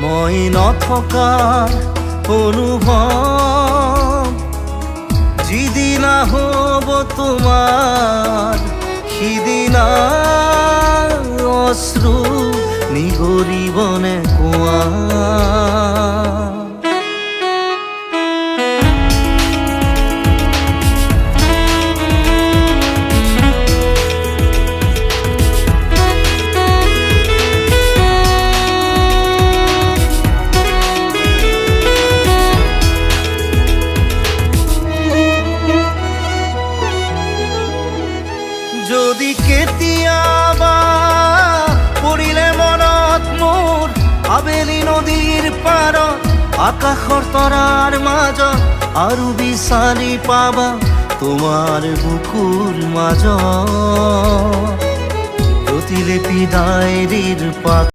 মই নথকাৰ অনুভৱ যিদিনা হ'ব তোমাৰ সিদিনা অশ্ৰু নিগৰিবনে কোৱা। যদি কেতিয়াবা পৰিলে মনত মোৰ আবেলি নদীৰ পাৰত আকাশৰ তৰাৰ মাজত আৰু বিচাৰি পাবা তোমাৰ বুকুৰ মাজত প্ৰতিলিপি ডায়েৰীৰ পাত